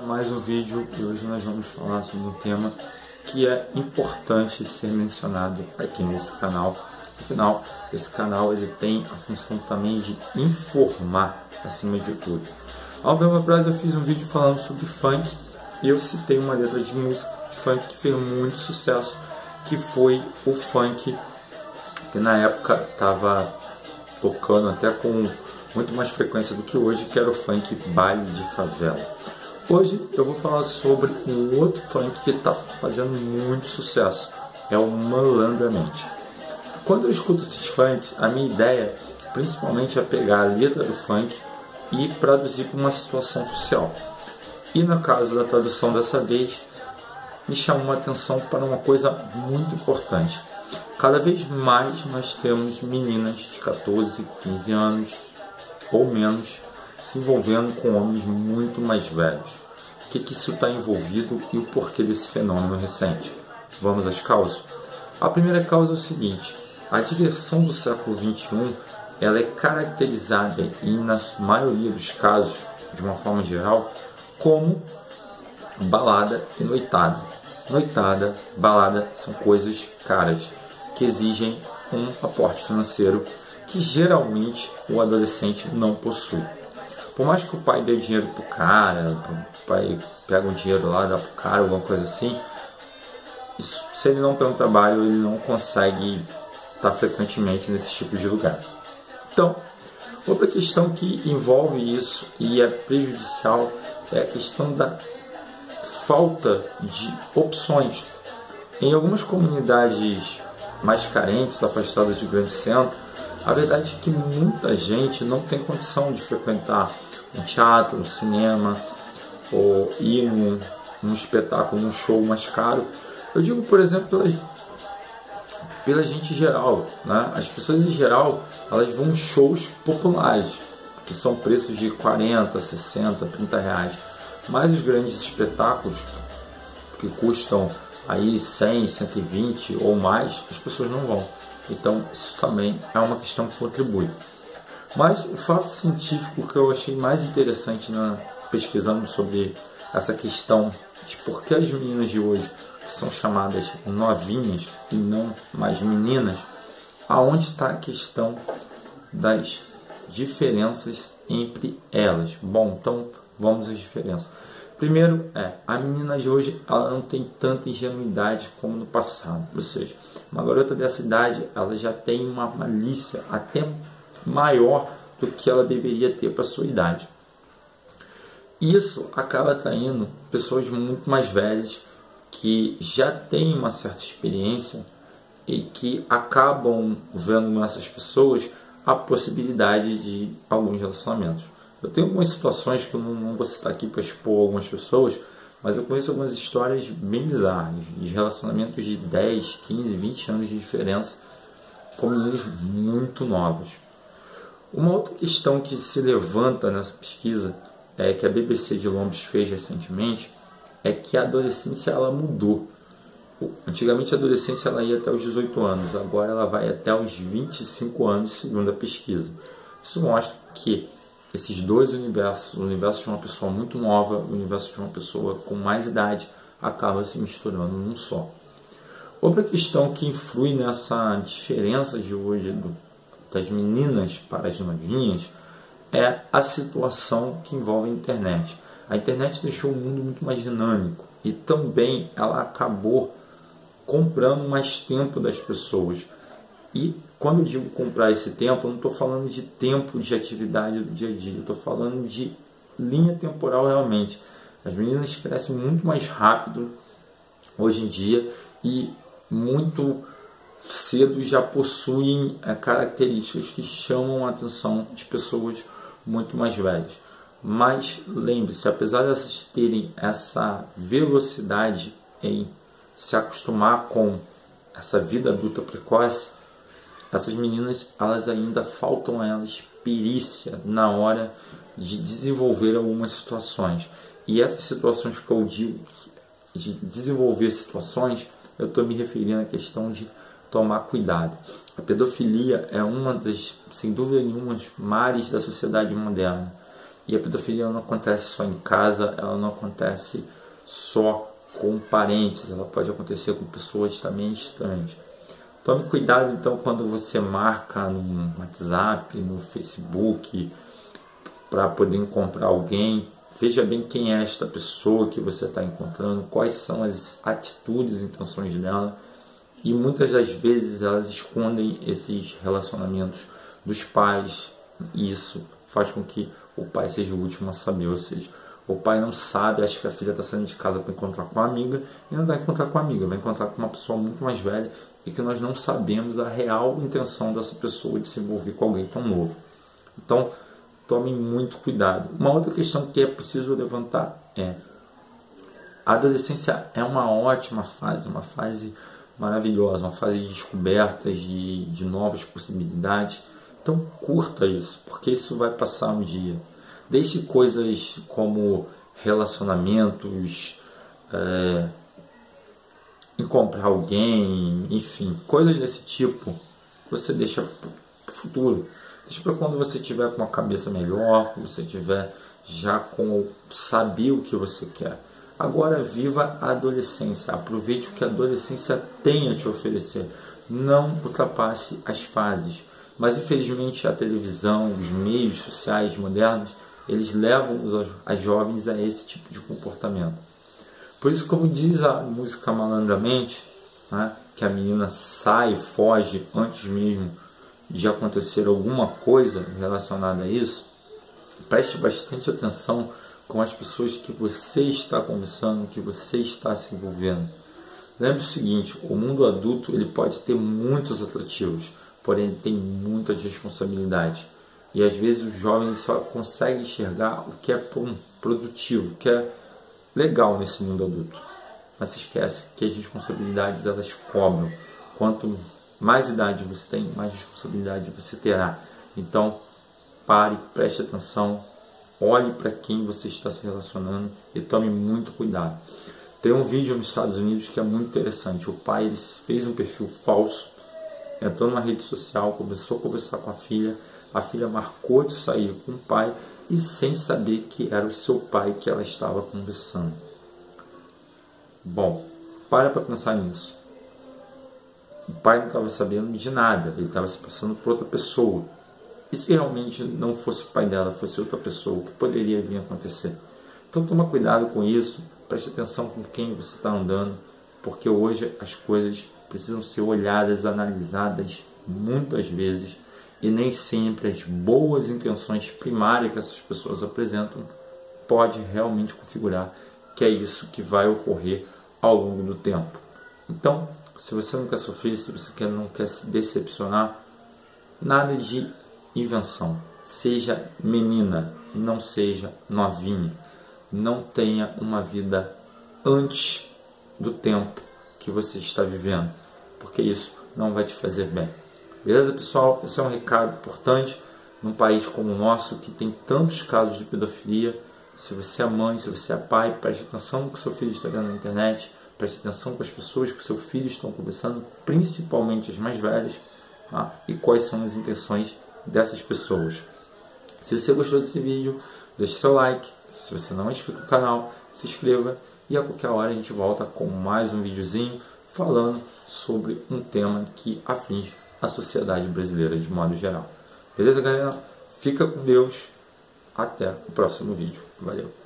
Mais um vídeo e hoje nós vamos falar sobre um tema que é importante ser mencionado aqui nesse canal. Afinal, esse canal ele tem a função também de informar acima de tudo. Há um tempo atrás eu fiz um vídeo falando sobre funk e eu citei uma letra de música de funk que fez muito sucesso, que foi o funk que na época estava tocando até com muito mais frequência do que hoje, que era o funk baile de favela. Hoje eu vou falar sobre um outro funk que está fazendo muito sucesso, é o Malandramente. Quando eu escuto esses funks, a minha ideia principalmente é pegar a letra do funk e traduzir para uma situação social. E no caso da tradução dessa vez, me chamou a atenção para uma coisa muito importante. Cada vez mais nós temos meninas de 14, 15 anos ou menos se envolvendo com homens muito mais velhos. O que isso está envolvido e o porquê desse fenômeno recente? Vamos às causas? A primeira causa é o seguinte: a diversão do século XXI ela é caracterizada e, na maioria dos casos, de uma forma geral, como balada e noitada. Noitada, balada são coisas caras que exigem um aporte financeiro que geralmente o adolescente não possui. Por mais que o pai dê dinheiro pro cara, o pai pega um dinheiro lá, dá pro cara, alguma coisa assim, se ele não tem um trabalho, ele não consegue estar frequentemente nesse tipo de lugar. Então, outra questão que envolve isso e é prejudicial é a questão da falta de opções. Em algumas comunidades mais carentes, afastadas de grande centro, a verdade é que muita gente não tem condição de frequentar um teatro, um cinema, ou ir num espetáculo, num show mais caro. Eu digo, por exemplo, pela gente em geral, né? As pessoas em geral, elas vão em shows populares, que são preços de 40, 60, 30 reais. Mas os grandes espetáculos, que custam aí 100, 120 ou mais, as pessoas não vão. Então isso também é uma questão que contribui. Mas o fato científico que eu achei mais interessante pesquisando sobre essa questão de por que as meninas de hoje, que são chamadas novinhas e não mais meninas, aonde está a questão das diferenças entre elas. Bom, então vamos às diferenças. Primeiro a menina de hoje ela não tem tanta ingenuidade como no passado, ou seja, uma garota dessa idade ela já tem uma malícia até maior do que ela deveria ter para sua idade. Isso acaba atraindo pessoas muito mais velhas que já têm uma certa experiência e que acabam vendo nessas pessoas a possibilidade de alguns relacionamentos. Eu tenho algumas situações que eu não vou citar aqui para expor algumas pessoas, mas eu conheço algumas histórias bem bizarras, de relacionamentos de 10, 15, 20 anos de diferença com meninos muito novos. Uma outra questão que se levanta nessa pesquisa, que a BBC de Londres fez recentemente, é que a adolescência ela mudou. Antigamente a adolescência ela ia até os 18 anos, agora ela vai até os 25 anos, segundo a pesquisa. Isso mostra que esses dois universos, o universo de uma pessoa muito nova, o universo de uma pessoa com mais idade, acaba se misturando num só. Outra questão que influi nessa diferença de hoje das meninas para as novinhas é a situação que envolve a internet. A internet deixou o mundo muito mais dinâmico e também ela acabou comprando mais tempo das pessoas. E quando eu digo comprar esse tempo, eu não estou falando de tempo de atividade do dia a dia, eu estou falando de linha temporal realmente. As meninas crescem muito mais rápido hoje em dia e muito cedo já possuem características que chamam a atenção de pessoas muito mais velhas. Mas lembre-se, apesar de essas terem essa velocidade em se acostumar com essa vida adulta precoce, essas meninas elas ainda faltam a elas perícia na hora de desenvolver algumas situações. E essas situações que eu digo de desenvolver situações, eu estou me referindo à questão de tomar cuidado. A pedofilia é uma das, sem dúvida nenhuma, mares da sociedade moderna. E a pedofilia não acontece só em casa, ela não acontece só com parentes, ela pode acontecer com pessoas também estranhas. Tome cuidado então quando você marca no WhatsApp, no Facebook, para poder encontrar alguém. Veja bem quem é esta pessoa que você está encontrando, quais são as atitudes e intenções dela. E muitas das vezes elas escondem esses relacionamentos dos pais, e isso faz com que o pai seja o último a saber. Ou seja, o pai não sabe, acha que a filha está saindo de casa para encontrar com uma amiga, e não vai encontrar com uma amiga, vai encontrar com uma pessoa muito mais velha, e que nós não sabemos a real intenção dessa pessoa de se envolver com alguém tão novo. Então, tome muito cuidado. Uma outra questão que é preciso levantar é: a adolescência é uma ótima fase, uma fase maravilhosa, uma fase de descobertas, de novas possibilidades. Então curta isso, porque isso vai passar um dia. Deixe coisas como relacionamentos, encontrar alguém, enfim, coisas desse tipo, você deixa para o futuro. Deixa para quando você tiver com uma cabeça melhor, você tiver já com saber o que você quer. Agora viva a adolescência, aproveite o que a adolescência tem a te oferecer. Não ultrapasse as fases. Mas infelizmente a televisão, os meios sociais modernos, eles levam as jovens a esse tipo de comportamento. Por isso, como diz a música Malandramente, né, que a menina sai, foge antes mesmo de acontecer alguma coisa relacionada a isso. Preste bastante atenção com as pessoas que você está conversando, que você está se envolvendo. Lembre o seguinte: o mundo adulto ele pode ter muitos atrativos, porém ele tem muitas responsabilidades. E às vezes os jovens só conseguem enxergar o que é produtivo, o que é legal nesse mundo adulto. Mas se esquece que as responsabilidades elas cobram. Quanto mais idade você tem, mais responsabilidade você terá. Então pare, preste atenção, olhe para quem você está se relacionando e tome muito cuidado. Tem um vídeo nos Estados Unidos que é muito interessante. O pai ele fez um perfil falso, entrou numa rede social, começou a conversar com a filha marcou de sair com o pai e sem saber que era o seu pai que ela estava conversando. Bom, para pensar nisso. O pai não estava sabendo de nada, ele estava se passando por outra pessoa. E se realmente não fosse o pai dela, fosse outra pessoa, o que poderia vir a acontecer? Então toma cuidado com isso, preste atenção com quem você está andando, porque hoje as coisas precisam ser olhadas, analisadas muitas vezes, e nem sempre as boas intenções primárias que essas pessoas apresentam pode realmente configurar que é isso que vai ocorrer ao longo do tempo. Então, se você não quer sofrer, se você não quer se decepcionar, nada de invenção. Seja menina, não seja novinha. Não tenha uma vida antes do tempo que você está vivendo, porque isso não vai te fazer bem. Beleza, pessoal? Esse é um recado importante num país como o nosso, que tem tantos casos de pedofilia. Se você é mãe, se você é pai, preste atenção no que seu filho está vendo na internet, preste atenção com as pessoas que o seu filho estão conversando, principalmente as mais velhas, tá? E quais são as intenções dessas pessoas. Se você gostou desse vídeo, deixe seu like. Se você não é inscrito no canal, se inscreva. E a qualquer hora a gente volta com mais um videozinho falando sobre um tema que aflige a sociedade brasileira de modo geral. Beleza, galera? Fica com Deus. Até o próximo vídeo. Valeu!